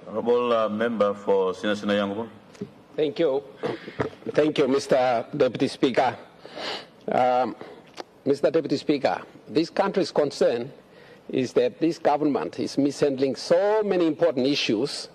Honorable Member for Sinasina Yangon. Thank you. Thank you, Mr. Deputy Speaker. Mr. Deputy Speaker, this country's concern is that this government is mishandling so many important issues.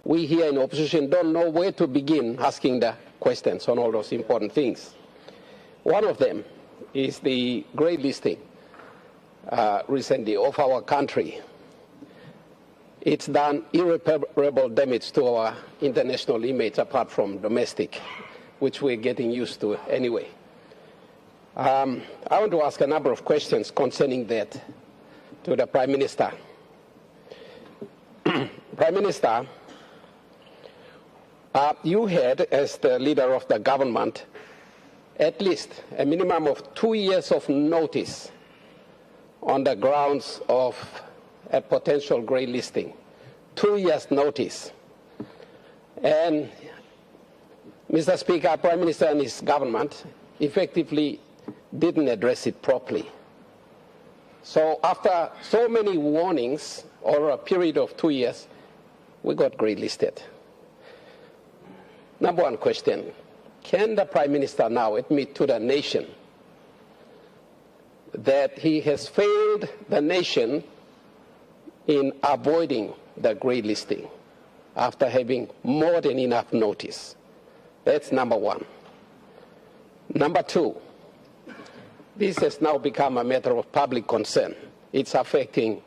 We here in opposition don't know where to begin asking the questions on all those important things. One of them is the grey listing recently of our country. It's done irreparable damage to our international image apart from domestic, which we're getting used to anyway. I want to ask a number of questions concerning that to the Prime Minister. Prime Minister, you had, as the leader of the government, at least a minimum of 2 years of notice on the grounds of a potential grey listing. 2 years notice. And Mr. Speaker, Prime Minister and his government effectively didn't address it properly. So after so many warnings over a period of 2 years, we got grey listed. Number one question, can the Prime Minister now admit to the nation that he has failed the nation in avoiding the grey listing after having more than enough notice? That's number one. Number two, this has now become a matter of public concern. It's affecting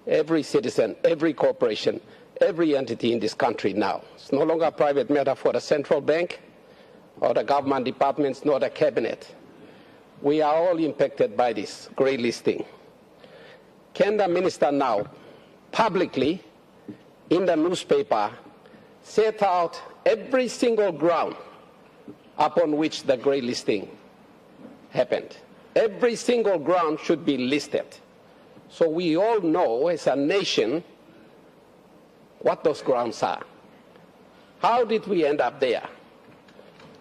every citizen, every corporation, every entity in this country now. It's no longer a private matter for the central bank or the government departments nor the cabinet. We are all impacted by this grey listing. Can the minister now publicly in the newspaper set out every single ground upon which the grey listing happened? Every single ground should be listed. So we all know as a nation what those grounds are. How did we end up there?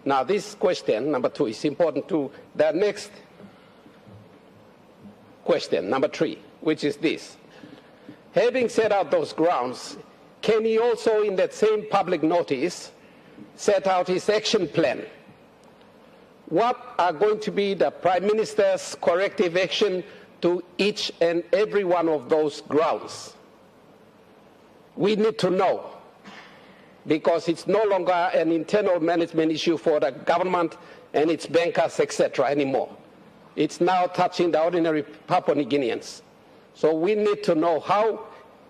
Now this question, number two, is important to the next question, number three, which is this. Having set out those grounds, can he also in that same public notice set out his action plan? What are going to be the Prime Minister's corrective action to each and every one of those grounds? We need to know, because it's no longer an internal management issue for the government and its bankers, etc. anymore. It's now touching the ordinary Papua New Guineans. So we need to know how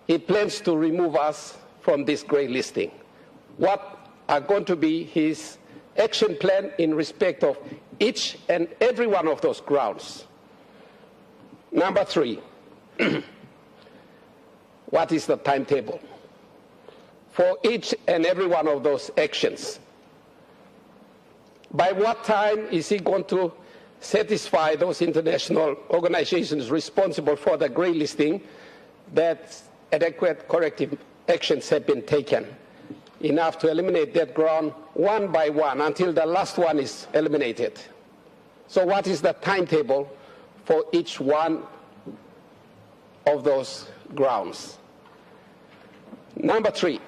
he plans to remove us from this grey listing. What are going to be his action plan in respect of each and every one of those grounds? Number three, what is the timetable for each and every one of those actions? By what time is he going to satisfy those international organizations responsible for the grey listing that adequate corrective actions have been taken, enough to eliminate that ground one by one until the last one is eliminated? So what is the timetable for each one of those grounds? Number five,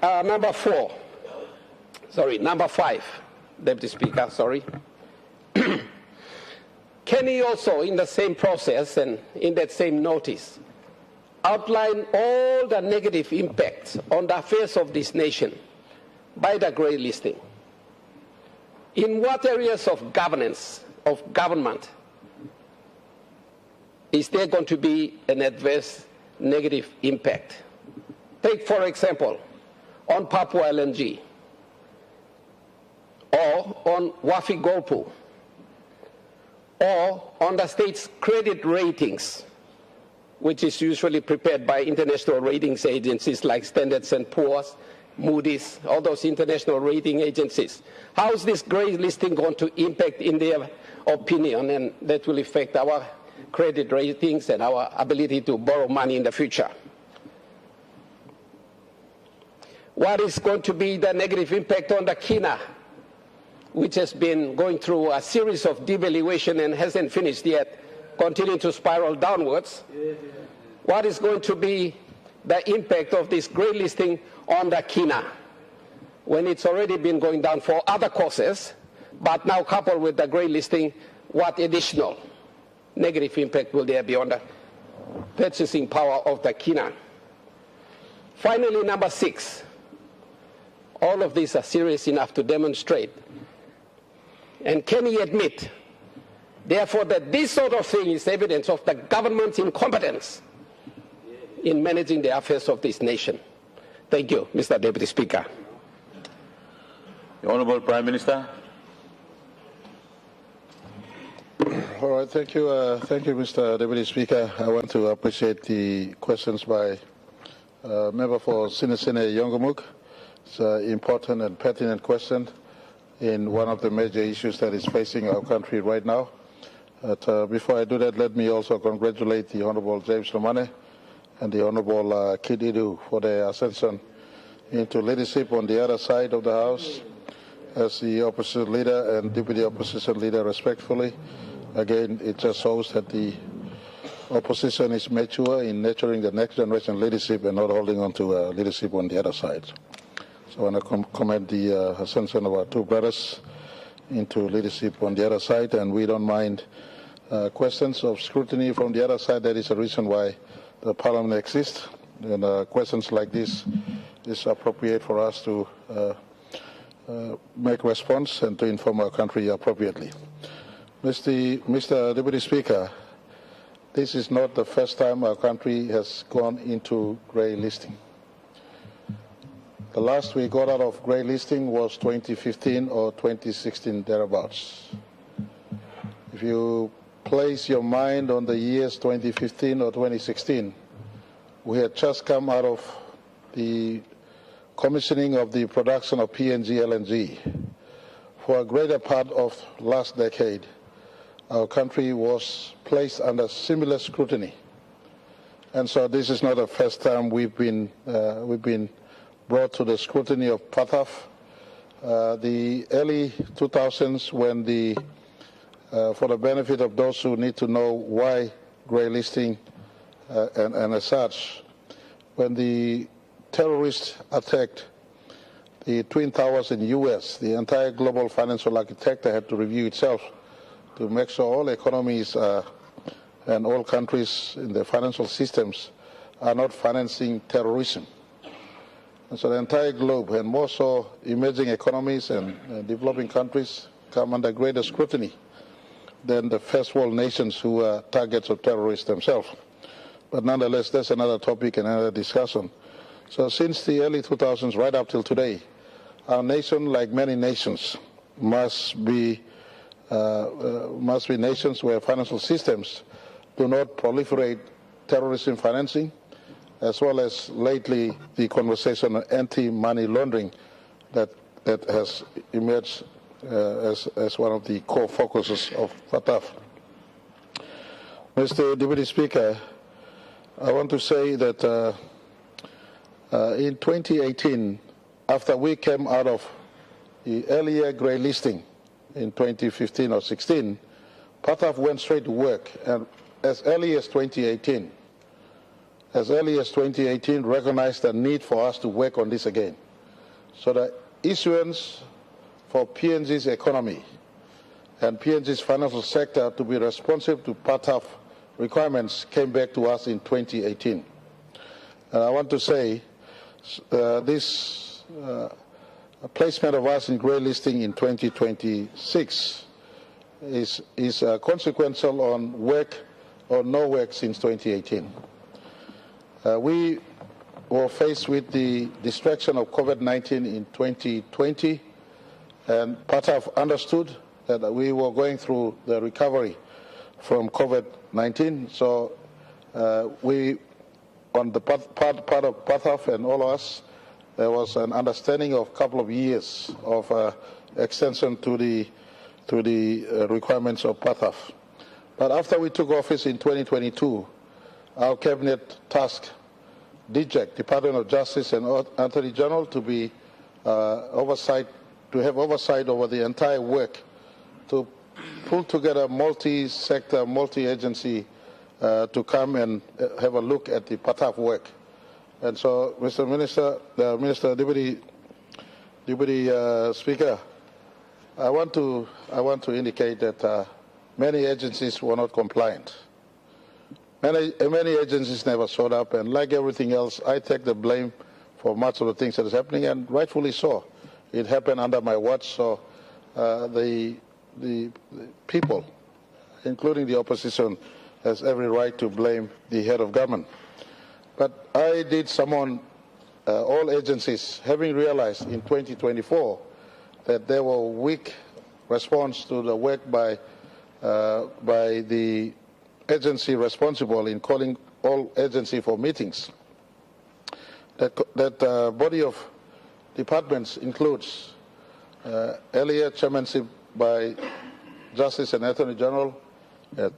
Deputy Speaker, sorry. Can he also, in the same process and in that same notice, outline all the negative impacts on the affairs of this nation by the grey listing? In what areas of governance, of government, is there going to be an adverse negative impact? Take, for example, on Papua LNG, or on Wafi Golpu, or on the state's credit ratings, which is usually prepared by international ratings agencies like Standard & Poor's, Moody's, all those international rating agencies. How is this grey listing going to impact in their opinion, and that will affect our credit ratings and our ability to borrow money in the future? What is going to be the negative impact on the kina, which has been going through a series of devaluation and hasn't finished yet, continuing to spiral downwards? What is going to be the impact of this grey listing on the kina, when it's already been going down for other causes, but now coupled with the grey listing, what additional negative impact will there be on the purchasing power of the kina? Finally, number 6, all of these are serious enough to demonstrate, and can he admit, therefore, that this sort of thing is evidence of the government's incompetence in managing the affairs of this nation? Thank you, Mr. Deputy Speaker. The Honourable Prime Minister. All right, thank you, Mr. Deputy Speaker. I want to appreciate the questions by member for Sinisene Yongomuk. It's an important and pertinent question in one of the major issues that is facing our country right now. But before I do that, let me also congratulate the Honourable James Lomane and the Honourable Kid Idu for their ascension into leadership on the other side of the House as the opposition leader and deputy opposition leader respectfully. Again, it just shows that the opposition is mature in nurturing the next generation leadership and not holding on to leadership on the other side. So I want to commend the ascension of our two brothers into leadership on the other side, and we don't mind questions of scrutiny from the other side. That is the reason why the Parliament exists, and questions like this is appropriate for us to make response and to inform our country appropriately. Mr. Deputy Speaker, this is not the first time our country has gone into grey listing. The last we got out of grey listing was 2015 or 2016 thereabouts. If you place your mind on the years 2015 or 2016, we had just come out of the commissioning of the production of PNG LNG. For a greater part of last decade, our country was placed under similar scrutiny. And so this is not the first time we've been brought to the scrutiny of PATAF. The early 2000s, when for the benefit of those who need to know why grey listing and as such, when the terrorists attacked the Twin Towers in the US, the entire global financial architecture had to review itself to make sure all economies and all countries in the financial systems are not financing terrorism. And so the entire globe, and more so emerging economies and developing countries, come under greater scrutiny than the first world nations who are targets of terrorists themselves. But nonetheless, that's another topic and another discussion. So since the early 2000s right up till today, our nation, like many nations, must be nations where financial systems do not proliferate terrorism financing, as well as lately the conversation on anti-money laundering that has emerged as one of the core focuses of FATF. Mr. Deputy Speaker, I want to say that in 2018, after we came out of the earlier grey listing in 2015 or 16, FATF went straight to work, and as early as 2018, recognized the need for us to work on this again. So the issuance for PNG's economy and PNG's financial sector to be responsive to FATF requirements came back to us in 2018. And I want to say this placement of us in grey listing in 2026 is consequential on work or no work since 2018. We were faced with the distraction of COVID-19 in 2020, and FATF understood that we were going through the recovery from COVID-19. So we, on the part of FATF and all of us, there was an understanding of a couple of years of extension to the requirements of FATF. But after we took office in 2022, our cabinet tasked DJEC, Department of Justice and Attorney General, to be have oversight over the entire work, to pull together multi-sector, multi-agency to come and have a look at the FATF work. And so, Mr. Minister, Deputy Speaker, I want to indicate that many agencies were not compliant. Many agencies never showed up, and like everything else, I take the blame for much of the things that is happening, and rightfully so. It happened under my watch, so the people, including the opposition, has every right to blame the head of government. But I did summon all agencies, having realized in 2024 that there were weak response to the work by the agency responsible in calling all agency for meetings. That body of departments includes earlier chairmanship by Justice and Attorney General,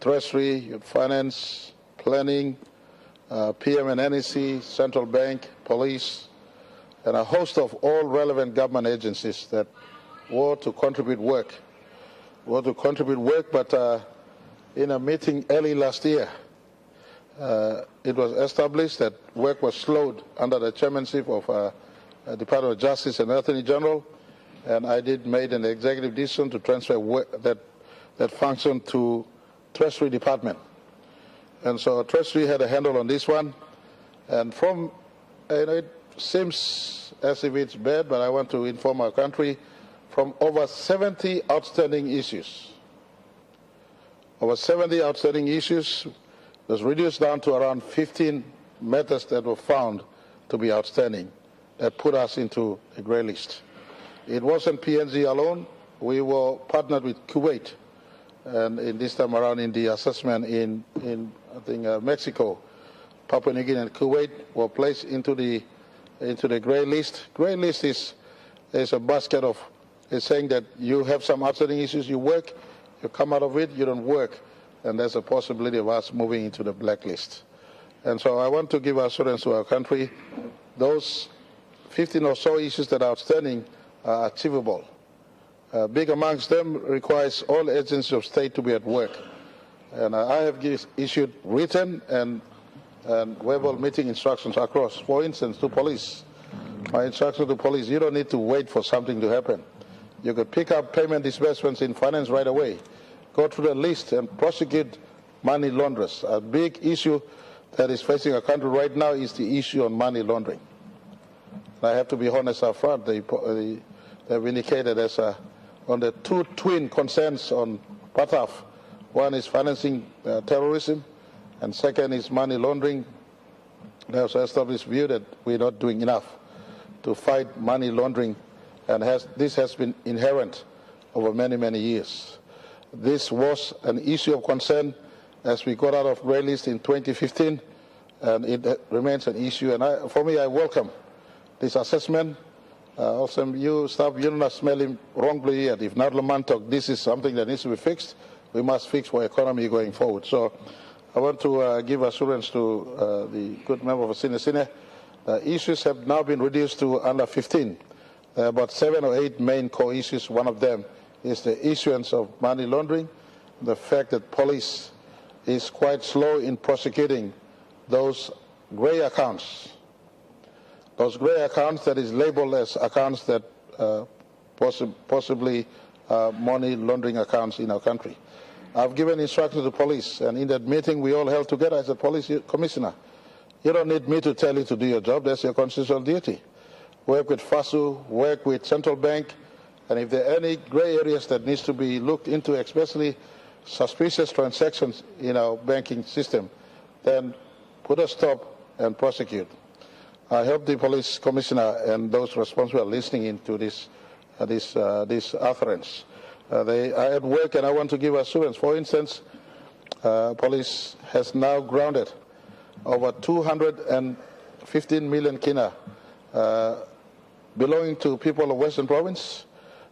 Treasury, Finance, Planning, PM and NEC, Central Bank, Police, and a host of all relevant government agencies that were to contribute work. But in a meeting early last year, it was established that work was slowed under the chairmanship of Department of Justice and Attorney General, and I made an executive decision to transfer work that function to Treasury Department. And so Treasury had a handle on this one, and it seems as if it's bad, but I want to inform our country, from over 70 outstanding issues. Over 70 outstanding issues was reduced down to around 15 matters that were found to be outstanding that put us into a grey list. It wasn't PNG alone. We were partnered with Kuwait, and in this time around in the assessment in I think Mexico, Papua New Guinea and Kuwait were placed into the grey list. Grey list is a basket of, it's saying that you have some outstanding issues, you work, you come out of it, you don't work, and there's a possibility of us moving into the blacklist. And so I want to give assurance to our country, those 15 or so issues that are outstanding are achievable. Big amongst them requires all agencies of state to be at work. And I have issued written and verbal meeting instructions across. For instance, to police. My instruction to police, you don't need to wait for something to happen. You could pick up payment disbursements in finance right away. Go through the list and prosecute money launderers. A big issue that is facing our country right now is the issue on money laundering. I have to be honest up front. They've indicated as on the two twin concerns on PATAF. One is financing terrorism, and second is money laundering. They also established view that we're not doing enough to fight money laundering, and this has been inherent over many, many years. This was an issue of concern as we got out of grey list in 2015, and it remains an issue. And for me, I welcome this assessment. Also, you're not smelling wrongly yet. If not Lamantok, this is something that needs to be fixed. We must fix for economy going forward. So I want to give assurance to the good member of Sine. Issues have now been reduced to under 15. About 7 or 8 main core issues. One of them is the issuance of money laundering, the fact that police is quite slow in prosecuting those grey accounts. Those grey accounts that is labeled as accounts that possibly money laundering accounts in our country. I've given instructions to police, and in that meeting we all held together as a police commissioner. You don't need me to tell you to do your job. That's your constitutional duty. Work with FASU, work with Central Bank, and if there are any grey areas that needs to be looked into, especially suspicious transactions in our banking system, then put a stop and prosecute. I hope the police commissioner and those responsible are listening into this utterance. They are at work, and I want to give assurance. For instance, police has now grounded over 215 million kina belonging to people of Western Province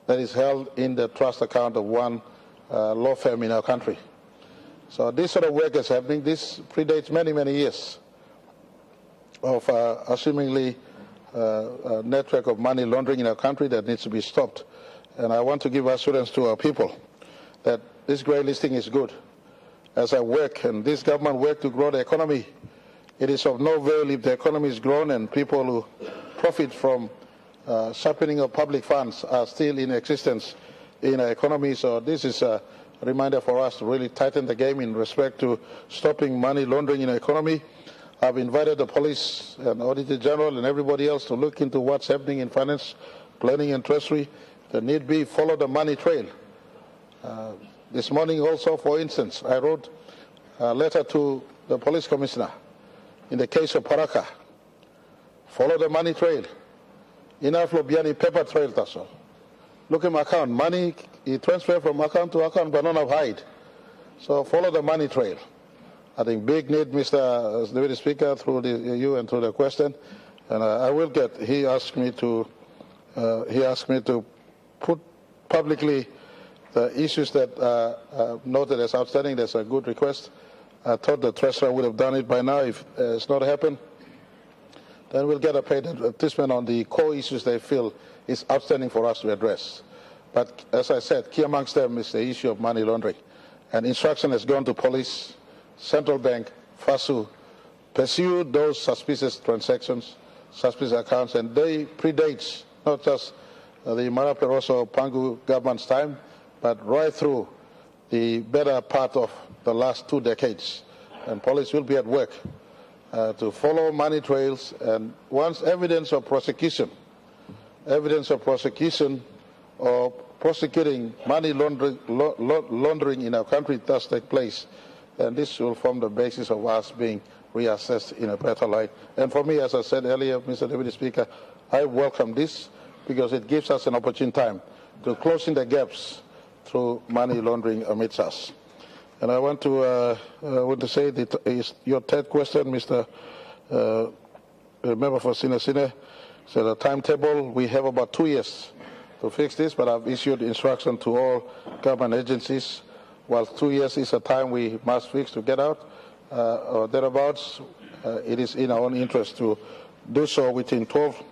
that is held in the trust account of one law firm in our country. So this sort of work is happening. This predates many, many years of assumingly a network of money laundering in our country that needs to be stopped. And I want to give assurance to our people that this grey listing is good. As I work and this government work to grow the economy, it is of no avail if the economy is grown and people who profit from sharpening of public funds are still in existence in our economy. So this is a reminder for us to really tighten the game in respect to stopping money laundering in the economy. I've invited the police and Auditor General and everybody else to look into what's happening in finance, planning and treasury. If need be, follow the money trail. This morning also, for instance, I wrote a letter to the police commissioner in the case of Paraka. Follow the money trail. Enough Lobiani paper trail, that's all. Look at my account. Money, he transferred from account to account, but none of hide. So follow the money trail. I think big need, Mr. Deputy Speaker, through you and through the question. And I will get, he asked me to put publicly the issues that are noted as outstanding. That's a good request. I thought the Treasurer would have done it by now. If it's not happened, then we'll get a paid advertisement on the core issues they feel is outstanding for us to address. But as I said, key amongst them is the issue of money laundering. And instruction has gone to police, central bank, FASU, pursue those suspicious transactions, suspicious accounts, and they predate not just the Mara Peroso Pangu government's time, but right through the better part of the last 2 decades. And police will be at work to follow money trails, and once evidence of prosecution or prosecuting money laundering in our country does take place, then this will form the basis of us being reassessed in a better light. And for me, as I said earlier, Mr. Deputy Speaker, I welcome this because it gives us an opportune time to close in the gaps through money laundering amidst us. And I want to say that is your third question, Mr. Member for Sine. So the timetable, we have about 2 years to fix this, but I've issued instruction to all government agencies. While 2 years is a time we must fix to get out or thereabouts, it is in our own interest to do so within 12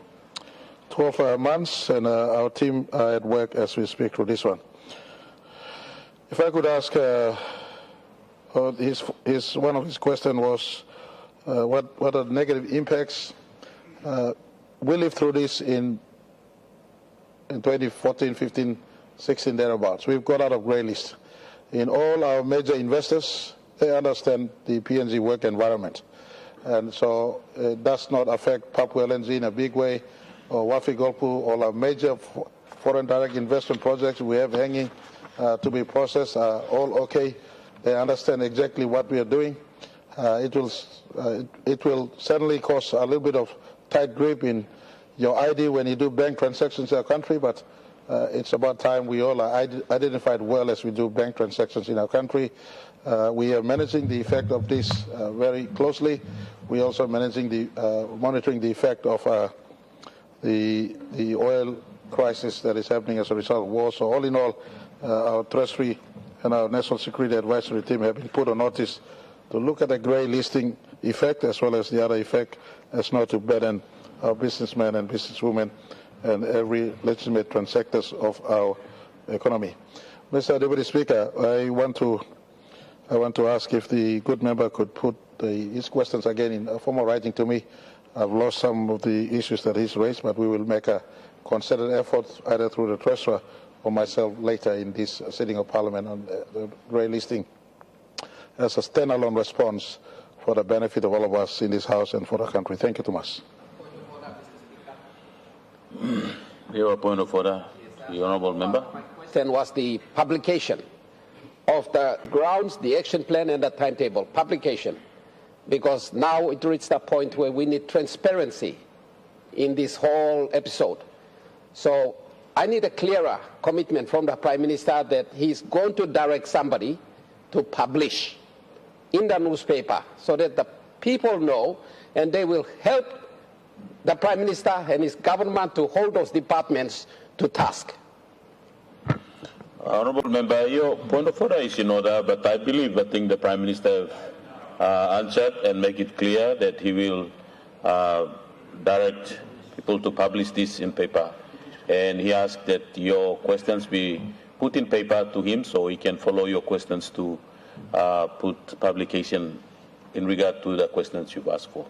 months, and our team are at work as we speak through this one. If I could ask, one of his questions was, what are the negative impacts? We lived through this in 2014, 15, 16, thereabouts. We've got out of grey list. In all our major investors, they understand the PNG work environment. And so it does not affect Papua LNG in a big way, or Wafi Golpu, all our major foreign direct investment projects we have hanging to be processed are all okay. They understand exactly what we are doing. It will certainly cause a little bit of tight grip in your ID when you do bank transactions in our country, but it's about time we all are identified well as we do bank transactions in our country. We are managing the effect of this very closely. We are also managing monitoring the effect of the oil crisis that is happening as a result of war. So all in all, our Treasury and our National Security Advisory Team have been put on notice to look at the grey listing effect as well as the other effect, as not to burden our businessmen and businesswomen and every legitimate transactors of our economy. Mr. Deputy Speaker, I want to ask if the good member could put his questions again in a formal writing to me. I've lost some of the issues that he's raised, but we will make a concerted effort either through the Treasurer or myself later in this sitting of Parliament on the grey listing as a standalone response for the benefit of all of us in this House and for the country. Thank you too much. Your point of order, the Honourable Member. My question was the publication of the grounds, the action plan and the timetable, publication, because now it reached a point where we need transparency in this whole episode. So I need a clearer commitment from the Prime Minister that he's going to direct somebody to publish in the newspaper so that the people know, and they will help the Prime Minister and his government to hold those departments to task. Honourable Member, your point of order is in order, but I think the Prime Minister answered and make it clear that he will direct people to publish this in paper. And he asked that your questions be put in paper to him so he can follow your questions to put publication in regard to the questions you've asked for.